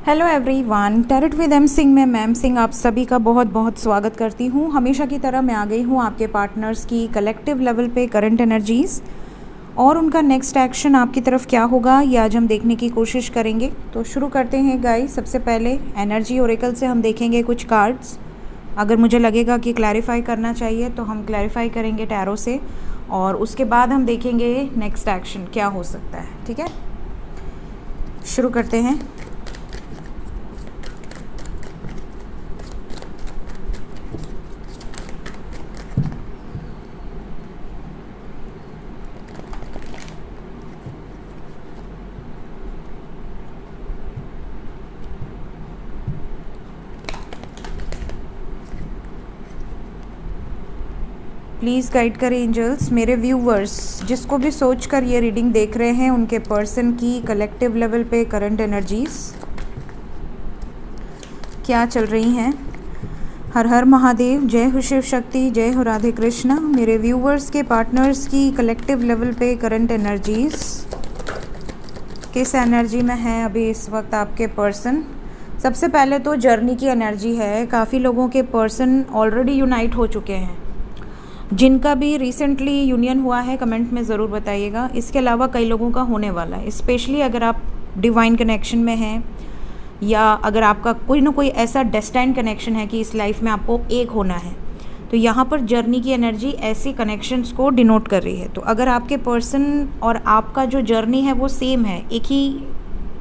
Hello everyone, tarot with M Singh में ma'am Singh आप सभी का बहुत बहुत स्वागत करती हूँ। हमेशा की तरह मैं आ गई हूँ आपके पार्टनर्स की कलेक्टिव लेवल पे करंट एनर्जीज़ और उनका नेक्स्ट एक्शन आपकी तरफ क्या होगा ये आज हम देखने की कोशिश करेंगे। तो शुरू करते हैं गाइस। सबसे पहले एनर्जी ओरेकल से हम देखेंगे कुछ कार्ड्स। अगर मुझे लगेगा कि क्लैरिफाई करना चाहिए तो हम क्लैरिफाई करेंगे टैरो से और उसके बाद हम देखेंगे नेक्स्ट एक्शन क्या हो सकता है। ठीक है, शुरू करते हैं। प्लीज़ गाइड करें एंजल्स मेरे व्यूवर्स, जिसको भी सोच कर ये रीडिंग देख रहे हैं उनके पर्सन की कलेक्टिव लेवल पे करंट एनर्जीज क्या चल रही हैं। हर हर महादेव, जय हो शिव शक्ति, जय हो राधे कृष्णा। मेरे व्यूवर्स के पार्टनर्स की कलेक्टिव लेवल पे करंट एनर्जीज किस एनर्जी में है अभी इस वक्त आपके पर्सन। सबसे पहले तो जर्नी की एनर्जी है। काफ़ी लोगों के पर्सन ऑलरेडी यूनाइट हो चुके हैं। जिनका भी रिसेंटली यूनियन हुआ है कमेंट में ज़रूर बताइएगा। इसके अलावा कई लोगों का होने वाला है, स्पेशली अगर आप डिवाइन कनेक्शन में हैं या अगर आपका कोई ना कोई ऐसा डेस्टाइन कनेक्शन है कि इस लाइफ में आपको एक होना है। तो यहाँ पर जर्नी की एनर्जी ऐसी कनेक्शंस को डिनोट कर रही है। तो अगर आपके पर्सन और आपका जो जर्नी है वो सेम है, एक ही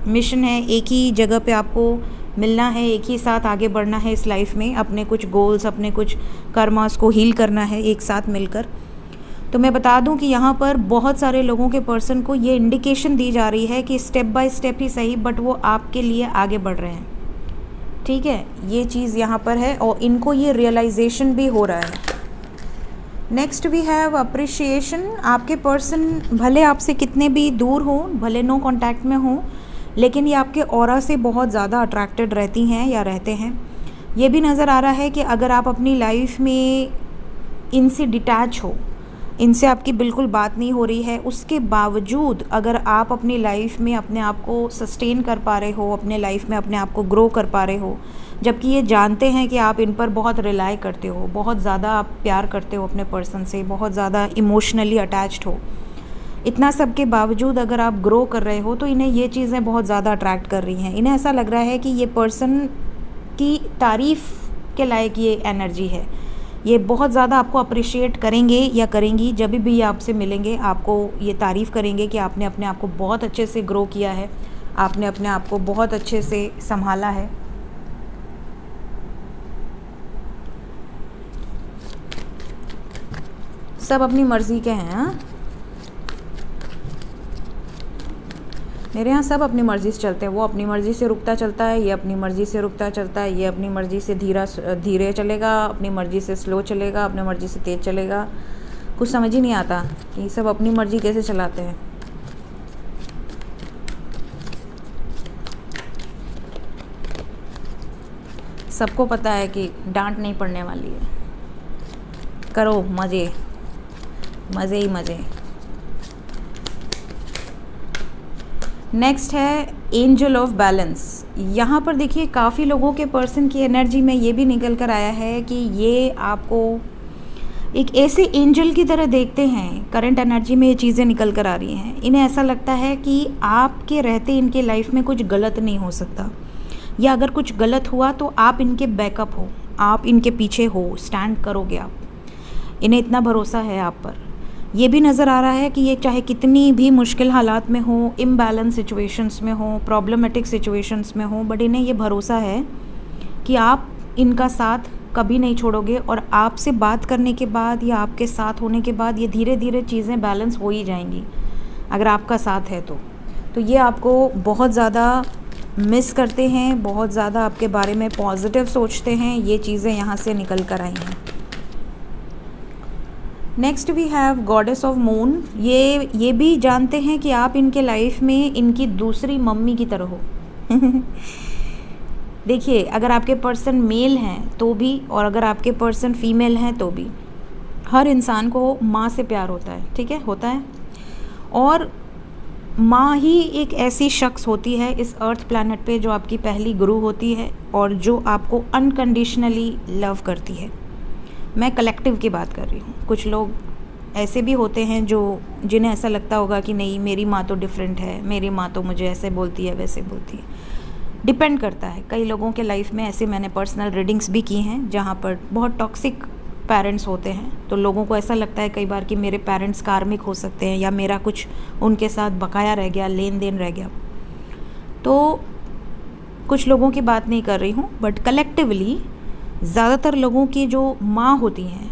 मिशन है, एक ही जगह पे आपको मिलना है, एक ही साथ आगे बढ़ना है इस लाइफ में, अपने कुछ गोल्स, अपने कुछ कर्मास को हील करना है एक साथ मिलकर। तो मैं बता दूं कि यहाँ पर बहुत सारे लोगों के पर्सन को ये इंडिकेशन दी जा रही है कि स्टेप बाय स्टेप ही सही बट वो आपके लिए आगे बढ़ रहे हैं। ठीक है, ये चीज़ यहाँ पर है और इनको ये रियलाइजेशन भी हो रहा है। Next we have appreciation. आपके पर्सन भले आपसे कितने भी दूर हो, भले नो कॉन्टैक्ट में हो, लेकिन ये आपके ऑरा से बहुत ज़्यादा अट्रैक्टेड रहती हैं या रहते हैं। ये भी नज़र आ रहा है कि अगर आप अपनी लाइफ में इनसे डिटैच हो, इनसे आपकी बिल्कुल बात नहीं हो रही है, उसके बावजूद अगर आप अपनी लाइफ में अपने आप को सस्टेन कर पा रहे हो, अपने लाइफ में अपने आप को ग्रो कर पा रहे हो, जबकि ये जानते हैं कि आप इन पर बहुत रिलाई करते हो, बहुत ज़्यादा आप प्यार करते हो अपने पर्सन से, बहुत ज़्यादा इमोशनली अटैच्ड हो, इतना सब के बावजूद अगर आप ग्रो कर रहे हो तो इन्हें ये चीज़ें बहुत ज़्यादा अट्रैक्ट कर रही हैं। इन्हें ऐसा लग रहा है कि ये पर्सन की तारीफ़ के लायक ये एनर्जी है। ये बहुत ज़्यादा आपको अप्रिशिएट करेंगे या करेंगी, जब भी ये आपसे मिलेंगे आपको ये तारीफ़ करेंगे कि आपने अपने आप को बहुत अच्छे से ग्रो किया है, आपने अपने आप को बहुत अच्छे से संभाला है। सब अपनी मर्ज़ी के हैं। हाँ, मेरे यहाँ सब अपनी मर्ज़ी से चलते हैं। वो अपनी मर्ज़ी से रुकता चलता है, ये अपनी मर्ज़ी से रुकता चलता है, ये अपनी मर्ज़ी से धीरे चलेगा, अपनी मर्ज़ी से स्लो चलेगा, अपनी मर्ज़ी से तेज़ चलेगा। कुछ समझ ही नहीं आता कि सब अपनी मर्ज़ी कैसे चलाते हैं। सबको पता है कि डांट नहीं पड़ने वाली है, करो मज़े, मज़े ही मज़े। नेक्स्ट है एंजल ऑफ बैलेंस। यहाँ पर देखिए काफ़ी लोगों के पर्सन की एनर्जी में ये भी निकल कर आया है कि ये आपको एक ऐसे एंजल की तरह देखते हैं। करंट एनर्जी में ये चीज़ें निकल कर आ रही हैं। इन्हें ऐसा लगता है कि आपके रहते इनके लाइफ में कुछ गलत नहीं हो सकता, या अगर कुछ गलत हुआ तो आप इनके बैकअप हो, आप इनके पीछे हो, स्टैंड करोगे आप। इन्हें इतना भरोसा है आप पर। ये भी नज़र आ रहा है कि ये चाहे कितनी भी मुश्किल हालात में हो, इम्बैलेंस सिचुएशंस में हो, प्रॉब्लमेटिक सिचुएशंस में हो, बट इन्हें ये भरोसा है कि आप इनका साथ कभी नहीं छोड़ोगे और आपसे बात करने के बाद या आपके साथ होने के बाद ये धीरे धीरे चीज़ें बैलेंस हो ही जाएंगी अगर आपका साथ है तो ये आपको बहुत ज़्यादा मिस करते हैं, बहुत ज़्यादा आपके बारे में पॉजिटिव सोचते हैं। ये चीज़ें यहाँ से निकल कर आई हैं। Next we have goddess of moon. ये भी जानते हैं कि आप इनके लाइफ में इनकी दूसरी मम्मी की तरह हो। देखिए, अगर आपके पर्सन मेल हैं तो भी और अगर आपके पर्सन फीमेल हैं तो भी, हर इंसान को माँ से प्यार होता है। ठीक है, होता है। और माँ ही एक ऐसी शख्स होती है इस अर्थ प्लैनेट पे जो आपकी पहली गुरु होती है और जो आपको अनकंडीशनली लव करती है। मैं कलेक्टिव की बात कर रही हूँ। कुछ लोग ऐसे भी होते हैं जिन्हें ऐसा लगता होगा कि नहीं, मेरी माँ तो डिफरेंट है, मेरी माँ तो मुझे ऐसे बोलती है, वैसे बोलती है। डिपेंड करता है। कई लोगों के लाइफ में ऐसे मैंने पर्सनल रीडिंग्स भी की हैं जहाँ पर बहुत टॉक्सिक पेरेंट्स होते हैं, तो लोगों को ऐसा लगता है कई बार कि मेरे पेरेंट्स कार्मिक हो सकते हैं या मेरा कुछ उनके साथ बकाया रह गया, लेन देन रह गया। तो कुछ लोगों की बात नहीं कर रही हूँ, बट कलेक्टिवली ज़्यादातर लोगों की जो माँ होती हैं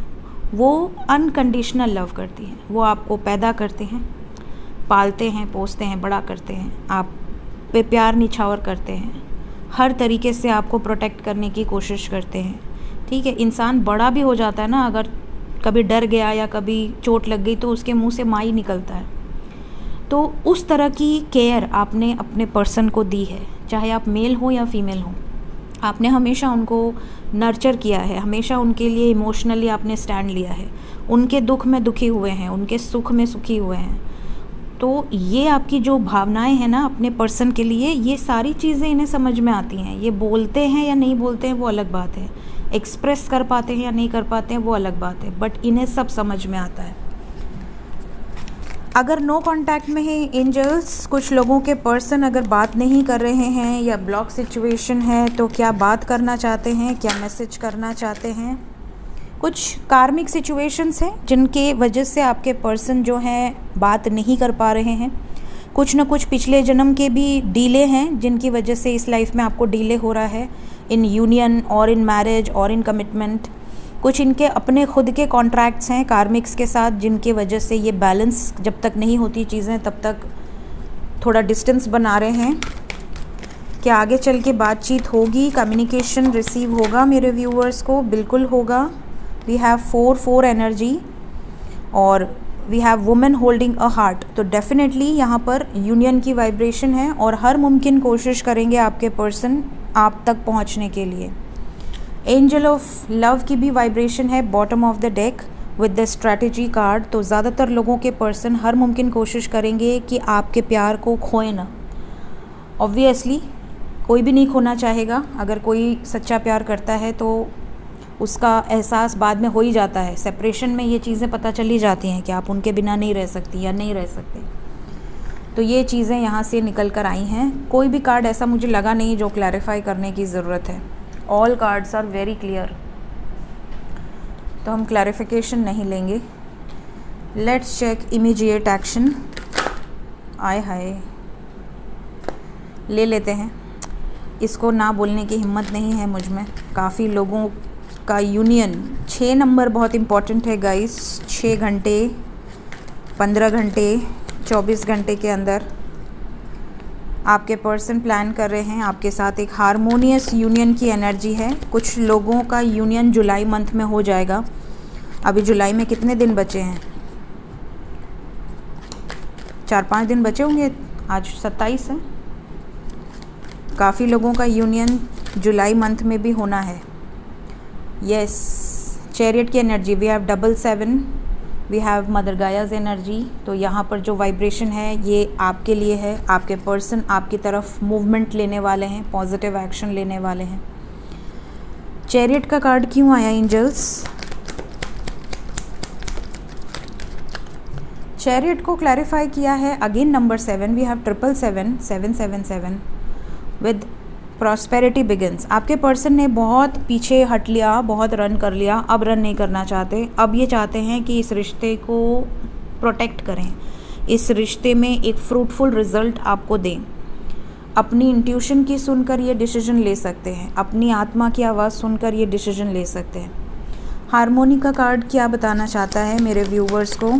वो अनकंडीशनल लव करती हैं। वो आपको पैदा करते हैं, पालते हैं, पोसते हैं, बड़ा करते हैं, आप पे प्यार निछावर करते हैं, हर तरीके से आपको प्रोटेक्ट करने की कोशिश करते हैं। ठीक है, इंसान बड़ा भी हो जाता है ना, अगर कभी डर गया या कभी चोट लग गई तो उसके मुंह से माँ ही निकलता है। तो उस तरह की केयर आपने अपने पर्सन को दी है, चाहे आप मेल हो या फीमेल हो। आपने हमेशा उनको नर्चर किया है, हमेशा उनके लिए इमोशनली आपने स्टैंड लिया है, उनके दुख में दुखी हुए हैं, उनके सुख में सुखी हुए हैं। तो ये आपकी जो भावनाएं हैं ना अपने पर्सन के लिए, ये सारी चीज़ें इन्हें समझ में आती हैं। ये बोलते हैं या नहीं बोलते हैं वो अलग बात है, एक्सप्रेस कर पाते हैं या नहीं कर पाते हैं वो अलग बात है, बट इन्हें सब समझ में आता है। अगर नो कांटेक्ट में है एंजल्स, कुछ लोगों के पर्सन अगर बात नहीं कर रहे हैं या ब्लॉक सिचुएशन है, तो क्या बात करना चाहते हैं, क्या मैसेज करना चाहते हैं? कुछ कार्मिक सिचुएशंस हैं जिनके वजह से आपके पर्सन जो हैं बात नहीं कर पा रहे हैं। कुछ न कुछ पिछले जन्म के भी डीले हैं जिनकी वजह से इस लाइफ में आपको डीले हो रहा है, इन यूनियन और इन मैरिज और इन कमिटमेंट। कुछ इनके अपने खुद के कॉन्ट्रैक्ट्स हैं कार्मिक्स के साथ, जिनकी वजह से ये बैलेंस जब तक नहीं होती चीज़ें तब तक थोड़ा डिस्टेंस बना रहे हैं। क्या आगे चल के बातचीत होगी, कम्युनिकेशन रिसीव होगा मेरे व्यूअर्स को? बिल्कुल होगा। वी हैव 4 एनर्जी और we have women holding a heart, तो डेफिनेटली यहाँ पर यूनियन की वाइब्रेशन है और हर मुमकिन कोशिश करेंगे आपके पर्सन आप तक पहुँचने के लिए। एंजल ऑफ लव की भी वाइब्रेशन है bottom of the deck with the strategy card. तो ज़्यादातर लोगों के पर्सन हर मुमकिन कोशिश करेंगे कि आपके प्यार को खोए ना। ऑब्वियसली कोई भी नहीं खोना चाहेगा। अगर कोई सच्चा प्यार करता है तो उसका एहसास बाद में हो ही जाता है। सेपरेशन में ये चीज़ें पता चली जाती हैं कि आप उनके बिना नहीं रह सकती या नहीं रह सकते। तो ये चीज़ें यहाँ से निकल कर आई हैं। कोई भी कार्ड ऐसा मुझे लगा नहीं जो क्लैरिफाई करने की ज़रूरत है। All cards are very clear, तो हम क्लैरिफिकेशन नहीं लेंगे। Let's check immediate action. आय हाय, ले लेते हैं। इसको ना बोलने की हिम्मत नहीं है मुझ में। काफ़ी लोगों का यूनियन 6 नंबर बहुत इम्पॉर्टेंट है गाइस। 6 घंटे, 15 घंटे, 24 घंटे के अंदर आपके पर्सन प्लान कर रहे हैं आपके साथ एक हारमोनियस यूनियन की एनर्जी है। कुछ लोगों का यूनियन जुलाई मंथ में हो जाएगा। अभी जुलाई में कितने दिन बचे हैं? 4-5 दिन बचे होंगे। आज 27 है। काफ़ी लोगों का यूनियन जुलाई मंथ में भी होना है। यस, चैरियट की energy, we have 7, we have mother Gaia's energy. तो यहाँ पर जो वाइब्रेशन है ये आपके लिए है। आपके पर्सन आपकी तरफ मूवमेंट लेने वाले हैं, पॉजिटिव एक्शन लेने वाले हैं। चैरियट का कार्ड क्यों आया एंजल्स? चैरियट को क्लैरिफाई किया है again number 7, we have 777 with prosperity begins. आपके पर्सन ने बहुत पीछे हट लिया, बहुत रन कर लिया, अब रन नहीं करना चाहते। अब ये चाहते हैं कि इस रिश्ते को प्रोटेक्ट करें, इस रिश्ते में एक फ्रूटफुल रिजल्ट आपको दें। अपनी इंट्यूशन की सुनकर ये डिसीजन ले सकते हैं, अपनी आत्मा की आवाज़ सुनकर ये डिसीजन ले सकते हैं। हारमोनी का कार्ड क्या बताना चाहता है मेरे व्यूवर्स को?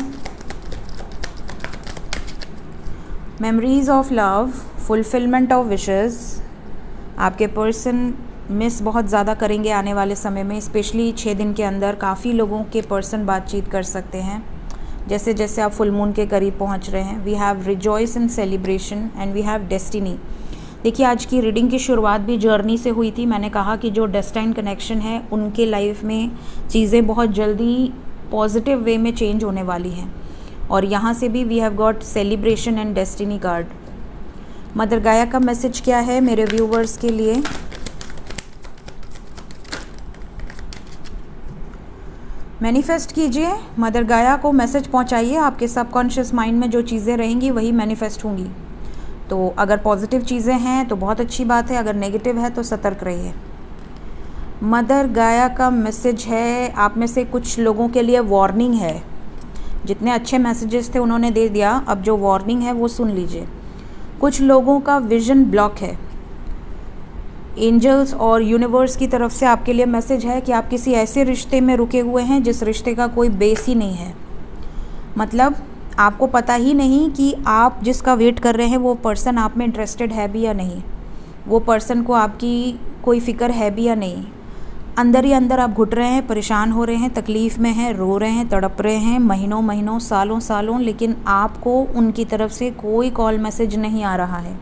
Memories of love, fulfilment of wishes. आपके पर्सन मिस बहुत ज़्यादा करेंगे आने वाले समय में, स्पेशली 6 दिन के अंदर। काफ़ी लोगों के पर्सन बातचीत कर सकते हैं जैसे जैसे आप फुल मून के करीब पहुंच रहे हैं। We have rejoice in celebration and we have destiny. देखिए, आज की रीडिंग की शुरुआत भी जर्नी से हुई थी। मैंने कहा कि जो डेस्टाइन कनेक्शन है उनके लाइफ में चीज़ें बहुत जल्दी पॉजिटिव वे में चेंज होने वाली हैं। और यहाँ से भी we have got celebration and destiny card. Mother Gaia का मैसेज क्या है मेरे व्यूवर्स के लिए? मैनिफेस्ट कीजिए, मदर गाया को मैसेज पहुंचाइए। आपके सबकॉन्शियस माइंड में जो चीज़ें रहेंगी वही मैनिफेस्ट होंगी। तो अगर पॉजिटिव चीज़ें हैं तो बहुत अच्छी बात है, अगर नेगेटिव है तो सतर्क रहिए। मदर गाया का मैसेज है, आप में से कुछ लोगों के लिए वार्निंग है। जितने अच्छे मैसेजेस थे उन्होंने दे दिया, अब जो वार्निंग है वो सुन लीजिए। कुछ लोगों का विजन ब्लॉक है। एंजल्स और यूनिवर्स की तरफ से आपके लिए मैसेज है कि आप किसी ऐसे रिश्ते में रुके हुए हैं जिस रिश्ते का कोई बेस ही नहीं है। मतलब आपको पता ही नहीं कि आप जिसका वेट कर रहे हैं वो पर्सन आप में इंटरेस्टेड है भी या नहीं, वो पर्सन को आपकी कोई फ़िक्र है भी या नहीं। अंदर ही अंदर आप घुट रहे हैं, परेशान हो रहे हैं, तकलीफ़ में हैं, रो रहे हैं, तड़प रहे हैं महीनों महीनों, सालों सालों, लेकिन आपको उनकी तरफ से कोई कॉल मैसेज नहीं आ रहा है।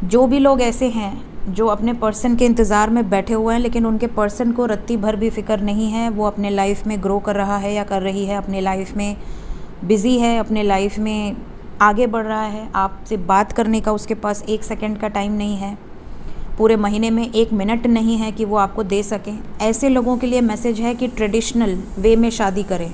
जो भी लोग ऐसे हैं जो अपने पर्सन के इंतज़ार में बैठे हुए हैं लेकिन उनके पर्सन को रत्ती भर भी फ़िक्र नहीं है, वो अपने लाइफ में ग्रो कर रहा है या कर रही है, अपने लाइफ में बिज़ी है, अपने लाइफ में आगे बढ़ रहा है, आपसे बात करने का उसके पास 1 सेकंड का टाइम नहीं है, पूरे महीने में 1 मिनट नहीं है कि वो आपको दे सकें। ऐसे लोगों के लिए मैसेज है कि ट्रेडिशनल वे में शादी करें,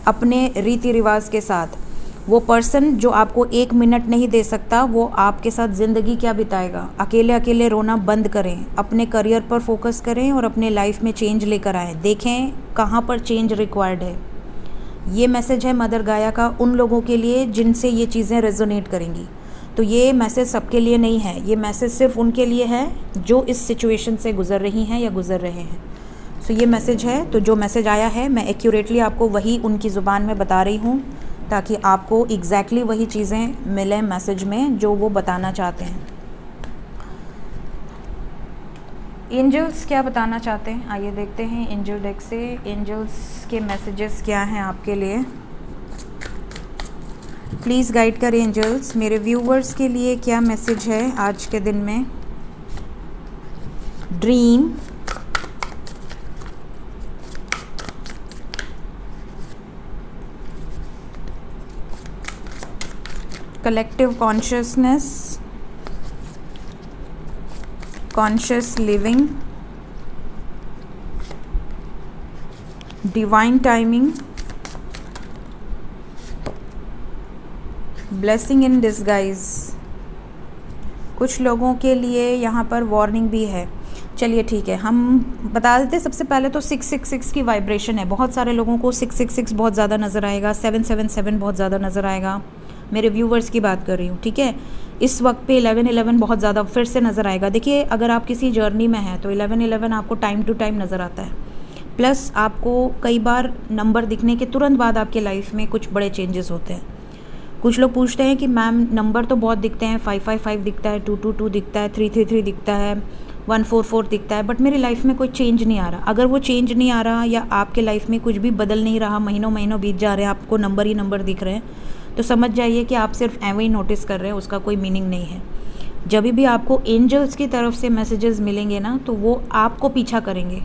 अपने रीति रिवाज के साथ। वो पर्सन जो आपको 1 मिनट नहीं दे सकता वो आपके साथ ज़िंदगी क्या बिताएगा। अकेले अकेले रोना बंद करें, अपने करियर पर फोकस करें और अपने लाइफ में चेंज लेकर आएँ। देखें कहाँ पर चेंज रिक्वायर्ड है। ये मैसेज है मदर गाया का उन लोगों के लिए जिनसे ये चीज़ें रेजोनेट करेंगी। तो ये मैसेज सबके लिए नहीं है, ये मैसेज सिर्फ उनके लिए है जो इस सिचुएशन से गुज़र रही हैं या गुज़र रहे हैं। सो ये मैसेज है, तो जो मैसेज आया है मैं एक्यूरेटली आपको वही उनकी ज़ुबान में बता रही हूँ ताकि आपको एग्जैक्टली वही चीज़ें मिलें मैसेज में जो वो बताना चाहते हैं। एंजल्स क्या बताना चाहते हैं, आइए देखते हैं एंजल डेक से एंजल्स के मैसेजेस क्या हैं आपके लिए। प्लीज़ गाइड करें एंजल्स, मेरे व्यूवर्स के लिए क्या मैसेज है आज के दिन में। Dream, collective consciousness, conscious living, divine timing, blessing in disguise. कुछ लोगों के लिए यहाँ पर वार्निंग भी है। चलिए ठीक है, हम बता देते हैं। सबसे पहले तो 666 की वाइब्रेशन है। बहुत सारे लोगों को 666 बहुत ज़्यादा नज़र आएगा, 777 बहुत ज़्यादा नज़र आएगा। मेरे व्यूवर्स की बात कर रही हूँ, ठीक है। इस वक्त पे 1111 बहुत ज़्यादा फिर से नज़र आएगा। देखिए अगर आप किसी जर्नी में हैं तो 1111 आपको टाइम टू टाइम नज़र आता है। प्लस आपको कई बार नंबर दिखने के तुरंत बाद आपके लाइफ में कुछ बड़े चेंजेस होते हैं। कुछ लोग पूछते हैं कि मैम नंबर तो बहुत दिखते हैं, 555 दिखता है, 222 दिखता है, 333 दिखता है, 144 दिखता है, बट मेरी लाइफ में कोई चेंज नहीं आ रहा। अगर वो चेंज नहीं आ रहा या आपके लाइफ में कुछ भी बदल नहीं रहा, महीनों महीनों बीत जा रहे हैं, आपको नंबर ही नंबर दिख रहे हैं, तो समझ जाइए कि आप सिर्फ एवं ही नोटिस कर रहे हैं, उसका कोई मीनिंग नहीं है। जब भी आपको एंजल्स की तरफ से मैसेजेस मिलेंगे ना तो वो आपको पीछा करेंगे,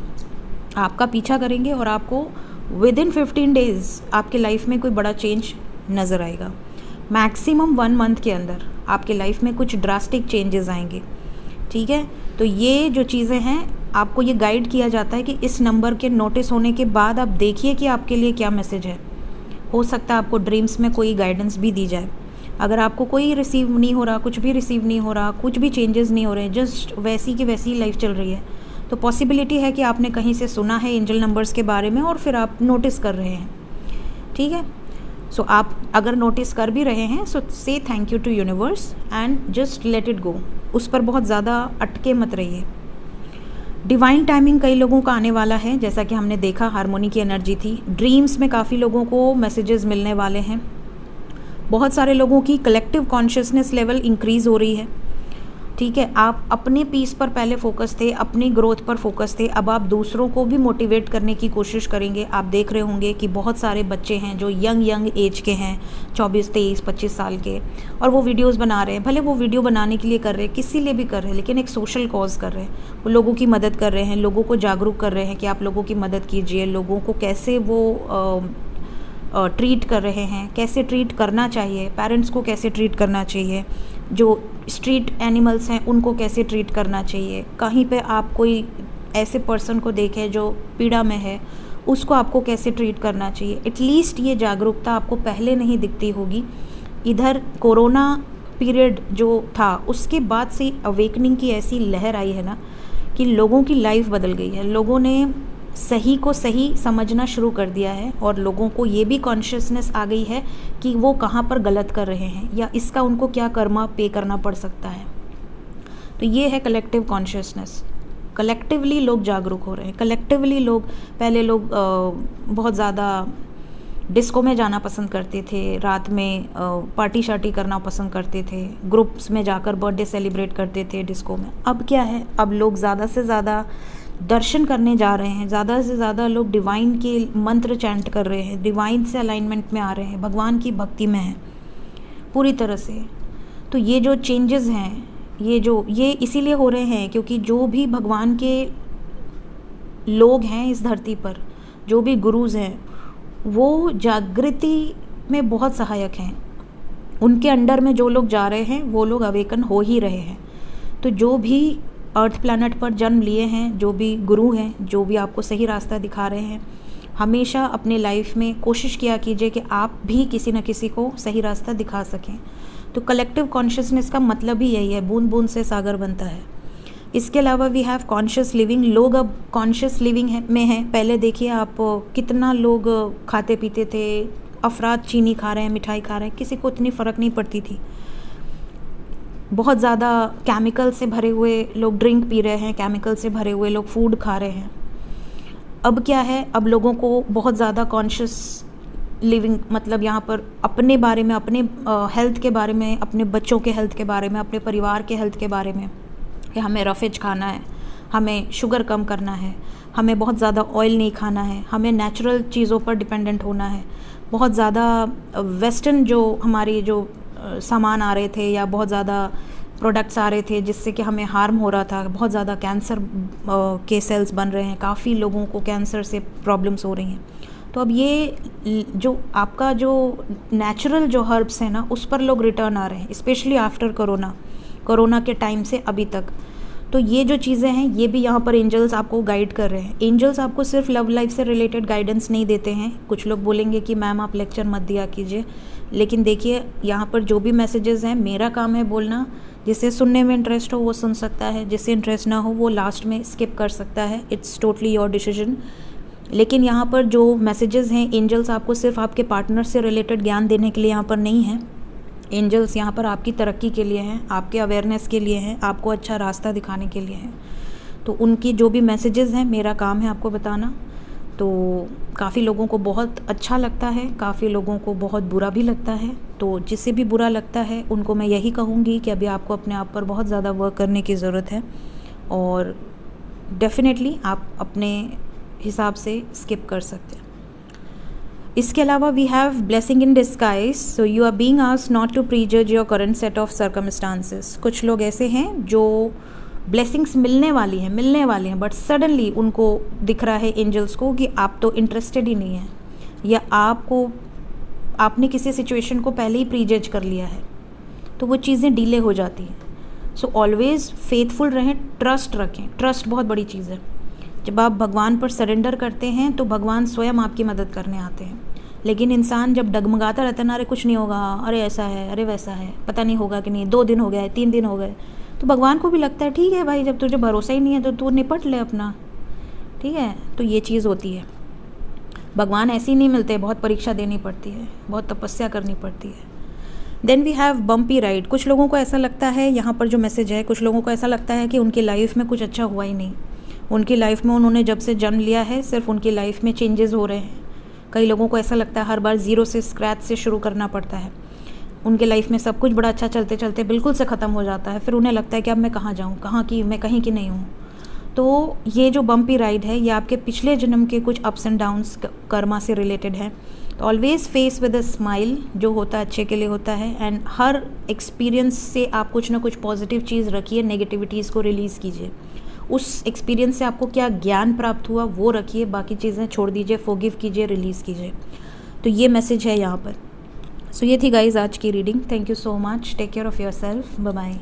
आपका पीछा करेंगे और आपको विदिन 15 डेज़ आपके लाइफ में कोई बड़ा चेंज नज़र आएगा। मैक्सिमम 1 मंथ के अंदर आपके लाइफ में कुछ ड्रास्टिक चेंजेस आएंगे, ठीक है। तो ये जो चीज़ें हैं आपको ये गाइड किया जाता है कि इस नंबर के नोटिस होने के बाद आप देखिए कि आपके लिए क्या मैसेज है। हो सकता है आपको ड्रीम्स में कोई गाइडेंस भी दी जाए। अगर आपको कोई रिसीव नहीं हो रहा, कुछ भी रिसीव नहीं हो रहा, कुछ भी चेंजेस नहीं हो रहे, जस्ट वैसी की वैसी लाइफ चल रही है, तो पॉसिबिलिटी है कि आपने कहीं से सुना है एंजल नंबर्स के बारे में और फिर आप नोटिस कर रहे हैं, ठीक है। सो आप अगर नोटिस कर भी रहे हैं so say thank you to universe and just let it go. उस पर बहुत ज़्यादा अटके मत रहिए। डिवाइन टाइमिंग कई लोगों का आने वाला है, जैसा कि हमने देखा हार्मोनी की एनर्जी थी। ड्रीम्स में काफ़ी लोगों को मैसेजेस मिलने वाले हैं। बहुत सारे लोगों की कलेक्टिव कॉन्शियसनेस लेवल इंक्रीज़ हो रही है, ठीक है। आप अपने पीस पर पहले फोकस थे, अपनी ग्रोथ पर फोकस थे, अब आप दूसरों को भी मोटिवेट करने की कोशिश करेंगे। आप देख रहे होंगे कि बहुत सारे बच्चे हैं जो यंग एज के हैं, 24, 23, 25 साल के, और वो वीडियोस बना रहे हैं। भले वो वीडियो बनाने के लिए कर रहे हैं, किसी लिए भी कर रहे हैं, लेकिन एक सोशल कॉज कर रहे हैं। वो लोगों की मदद कर रहे हैं, लोगों को जागरूक कर रहे हैं कि आप लोगों की मदद कीजिए, लोगों को कैसे वो ट्रीट कर रहे हैं, कैसे ट्रीट करना चाहिए, पेरेंट्स को कैसे ट्रीट करना चाहिए, जो स्ट्रीट एनिमल्स हैं उनको कैसे ट्रीट करना चाहिए, कहीं पे आप कोई ऐसे पर्सन को देखें जो पीड़ा में है उसको आपको कैसे ट्रीट करना चाहिए। एटलीस्ट ये जागरूकता आपको पहले नहीं दिखती होगी। इधर कोरोना पीरियड जो था उसके बाद से अवेकनिंग की ऐसी लहर आई है ना कि लोगों की लाइफ बदल गई है। लोगों ने सही को सही समझना शुरू कर दिया है और लोगों को ये भी कॉन्शियसनेस आ गई है कि वो कहाँ पर गलत कर रहे हैं या इसका उनको क्या कर्मा पे करना पड़ सकता है। तो ये है कलेक्टिव कॉन्शियसनेस। कलेक्टिवली लोग जागरूक हो रहे हैं। कलेक्टिवली लोग, पहले लोग बहुत ज़्यादा डिस्को में जाना पसंद करते थे, रात में पार्टी शार्टी करना पसंद करते थे, ग्रुप्स में जाकर बर्थडे सेलिब्रेट करते थे डिस्को में। अब क्या है, अब लोग ज़्यादा से ज़्यादा दर्शन करने जा रहे हैं, ज़्यादा से ज़्यादा लोग डिवाइन के मंत्र चैंट कर रहे हैं, डिवाइन से अलाइनमेंट में आ रहे हैं, भगवान की भक्ति में हैं पूरी तरह से। तो ये जो चेंजेस हैं ये इसीलिए हो रहे हैं क्योंकि जो भी भगवान के लोग हैं इस धरती पर, जो भी गुरुज़ हैं, वो जागृति में बहुत सहायक हैं। उनके अंडर में जो लोग जा रहे हैं वो लोग अवेकन हो ही रहे हैं। तो जो भी अर्थ प्लैनेट पर जन्म लिए हैं, जो भी गुरु हैं, जो भी आपको सही रास्ता दिखा रहे हैं, हमेशा अपने लाइफ में कोशिश किया कीजिए कि आप भी किसी न किसी को सही रास्ता दिखा सकें। तो कलेक्टिव कॉन्शियसनेस का मतलब ही यही है, बूंद बूंद से सागर बनता है। इसके अलावा वी हैव कॉन्शियस लिविंग। लोग अब कॉन्शियस लिविंग में हैं। पहले देखिए आप कितना लोग खाते पीते थे, अफराद चीनी खा रहे हैं, मिठाई खा रहे हैं, किसी को इतनी फ़र्क नहीं पड़ती थी। बहुत ज़्यादा केमिकल से भरे हुए लोग ड्रिंक पी रहे हैं, केमिकल से भरे हुए लोग फूड खा रहे हैं। अब क्या है, अब लोगों को बहुत ज़्यादा कॉन्शियस लिविंग, मतलब यहाँ पर अपने बारे में, अपने हेल्थ के बारे में, अपने बच्चों के हेल्थ के बारे में, अपने परिवार के हेल्थ के बारे में, कि हमें रफेज खाना है, हमें शुगर कम करना है, हमें बहुत ज़्यादा ऑयल नहीं खाना है, हमें नेचुरल चीज़ों पर डिपेंडेंट होना है। बहुत ज़्यादा वेस्टर्न जो हमारी जो सामान आ रहे थे या बहुत ज़्यादा प्रोडक्ट्स आ रहे थे जिससे कि हमें हार्म हो रहा था, बहुत ज़्यादा कैंसर के सेल्स बन रहे हैं, काफ़ी लोगों को कैंसर से प्रॉब्लम्स हो रही हैं। तो अब ये जो आपका जो नेचुरल जो हर्ब्स हैं ना, उस पर लोग रिटर्न आ रहे हैं, स्पेशली आफ्टर कोरोना के टाइम से अभी तक। तो ये जो चीज़ें हैं ये भी यहाँ पर एंजल्स आपको गाइड कर रहे हैं। एंजल्स आपको सिर्फ लव लाइफ से रिलेटेड गाइडेंस नहीं देते हैं। कुछ लोग बोलेंगे कि मैम आप लेक्चर मत दिया कीजिए, लेकिन देखिए यहाँ पर जो भी मैसेजेस हैं, मेरा काम है बोलना। जिसे सुनने में इंटरेस्ट हो वो सुन सकता है, जिसे इंटरेस्ट ना हो वो लास्ट में स्किप कर सकता है। It's totally your decision. लेकिन यहाँ पर जो मैसेजेस हैं, एंजल्स आपको सिर्फ आपके पार्टनर से रिलेटेड ज्ञान देने के लिए यहाँ पर नहीं है। एंजल्स यहाँ पर आपकी तरक्की के लिए हैं, आपके अवेयरनेस के लिए हैं, आपको अच्छा रास्ता दिखाने के लिए हैं। तो उनकी जो भी मैसेजेस हैं, मेरा काम है आपको बताना। तो काफ़ी लोगों को बहुत अच्छा लगता है, काफ़ी लोगों को बहुत बुरा भी लगता है। तो जिसे भी बुरा लगता है उनको मैं यही कहूँगी कि अभी आपको अपने आप पर बहुत ज़्यादा वर्क करने की ज़रूरत है और डेफिनेटली आप अपने हिसाब से स्किप कर सकते हैं। इसके अलावा we have blessing in disguise. So you are being asked not to prejudge your current set of circumstances. कुछ लोग ऐसे हैं जो ब्लेसिंग्स मिलने वाली हैं बट सडनली उनको दिख रहा है एंजल्स को कि आप तो इंटरेस्टेड ही नहीं हैं, या आपने किसी सिचुएशन को पहले ही प्रीजज कर लिया है, तो वो चीज़ें डिले हो जाती हैं। सो ऑलवेज फेथफुल रहें, ट्रस्ट रखें। ट्रस्ट बहुत बड़ी चीज़ है। जब आप भगवान पर सरेंडर करते हैं तो भगवान स्वयं आपकी मदद करने आते हैं। लेकिन इंसान जब डगमगाता रहता है ना, अरे कुछ नहीं होगा, अरे ऐसा है, अरे वैसा है, पता नहीं होगा कि नहीं, 2 दिन हो गए, 3 दिन हो गए, तो भगवान को भी लगता है ठीक है भाई, जब तुझे भरोसा ही नहीं है तो तू निपट ले अपना, ठीक है। तो ये चीज़ होती है। भगवान ऐसे ही नहीं मिलते, बहुत परीक्षा देनी पड़ती है, बहुत तपस्या करनी पड़ती है। Then we have bumpy ride. कुछ लोगों को ऐसा लगता है, यहाँ पर जो मैसेज है, कुछ लोगों को ऐसा लगता है कि उनकी लाइफ में कुछ अच्छा हुआ ही नहीं। उनकी लाइफ में उन्होंने जब से जन्म लिया है सिर्फ उनकी लाइफ में चेंजेस हो रहे हैं। कई लोगों को ऐसा लगता है हर बार ज़ीरो से, स्क्रैच से शुरू करना पड़ता है। उनके लाइफ में सब कुछ बड़ा अच्छा चलते चलते बिल्कुल से ख़त्म हो जाता है। फिर उन्हें लगता है कि अब मैं कहाँ जाऊँ, मैं कहीं की नहीं हूँ। तो ये जो बम्पी राइड है ये आपके पिछले जन्म के कुछ अप्स एंड डाउन्स कर्मा से रिलेटेड है। तो always face with a smile, जो होता है अच्छे के लिए होता है। एंड हर एक्सपीरियंस से आप कुछ ना कुछ पॉजिटिव चीज़ रखिए, नेगेटिविटीज़ को रिलीज़ कीजिए। उस एक्सपीरियंस से आपको क्या ज्ञान प्राप्त हुआ वो रखिए, बाकी चीज़ें छोड़ दीजिए, फॉरगिव कीजिए, रिलीज़ कीजिए। तो ये मैसेज है यहाँ पर। सो ये थी गाइज आज की reading. Thank you so much, take care of yourself, bye bye.